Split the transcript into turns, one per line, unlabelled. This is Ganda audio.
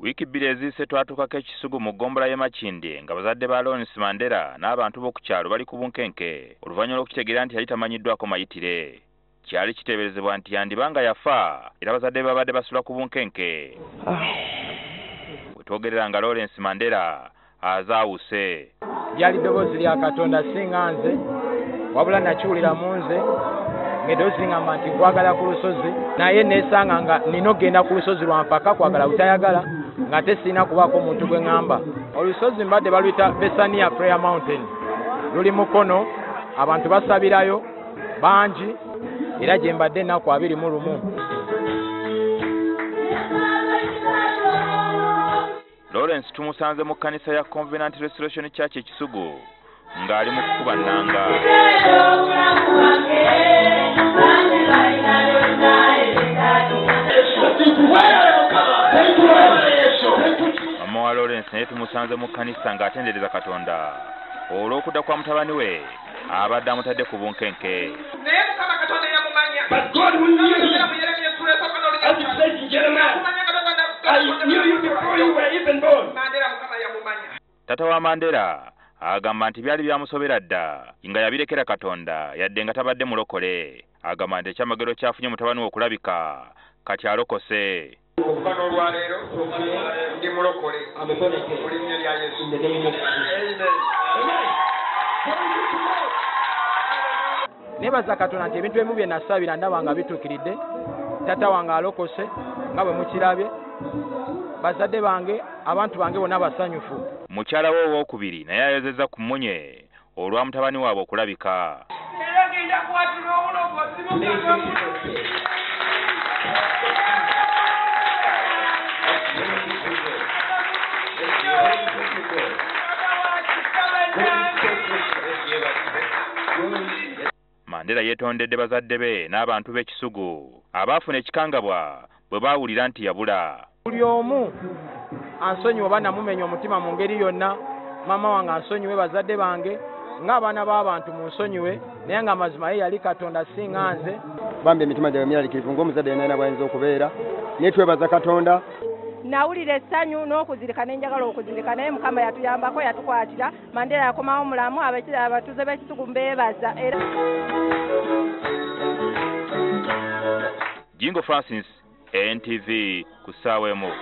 Wiki bbiri ezise twatukako ekisugu mu ggombolola y'e Makindye nga bazadde ba Lawrence Mandela n'abantu b'oku kyalo bali ku bunkenke oluvannyuma lw'okukitegeera nti yali tamanyiddwako mayitire. Kyali kiteeberezebwa nti yandibanga yafa era bazadde be babadde basula ku bunkenke. Bwe twogerera nga Lawrence Mandela azaawuse.
Lyali ddoboozi lya Katonda singa nze wabula nakiwulira mu nze ng'eddoboozi ngamba nti nkwagala ku lusozi naye neesanga nga nina okgenda ku lusozi lwa mpaka kwagala butayagala nga ate sirina kubaako omuntu gwe ŋŋamba. Olusozi mbadde baluyita Bethania Prayer Mountain. Luli Mukono, abantu basabirayo bangi era gye mbadde ennaku 21.
Lawrence tumusanze mu kkanisa ya Covenant Restoration Church Ekisugu ng'ali mu kukuba nnanga. Mama wa Lawrence naye tumusanze mu kkanisa ng'atendereza Katonda olw'okudda kwa mutabani we abadde amutadde ku bunkenke. Tata wa Mandela agamba nti byali byamusobera dda nga yabirekera Katonda yadde nga tabadde mulokole. Agamba nti ekyamagero kyafunye mutabani we okulabika kati alokose.
Okukano olwaleero ndi mulokole mu linnya lya Yesu.
Nebaza Katonda nti ebintu ebimu bye nasabira ndaba nga bituukiridde. Tata wange alokose nga bwe mukirabye. Bazadde bange abantu bange bonna basanyufu.
Mukyala we owookubiri naye ayozezza ku mmunye olwa mutabani waabwe okulabika. Mandela yeetondedde bazadde be n'abantu b'Ekisugu abaafuna ekikangabwa bwe baawulira nti yabula.
Buli omu ansonyiwe oba namumenya omutima mu ngeri yonna. Mama wange ansonyiwe, bazadde bange ng'abaana b'abantu munsonyiwe, naye nga mazima ye yali Katonda singa nze.
Bambi emitima gyabwe miraliikirivu ng'omuzadde yenna bw'ayinza okubeera. Naye twebaza Katonda.
Nawulira essanyu n'okuzirika nenjagala okuzirika naye Mukama yatuyambako yatukwatira. Mandela yakomawo mulamu, abatuuze b'Ekisugu mbeebaza era.
Jingo Francis, NTV ku ssaawa emu.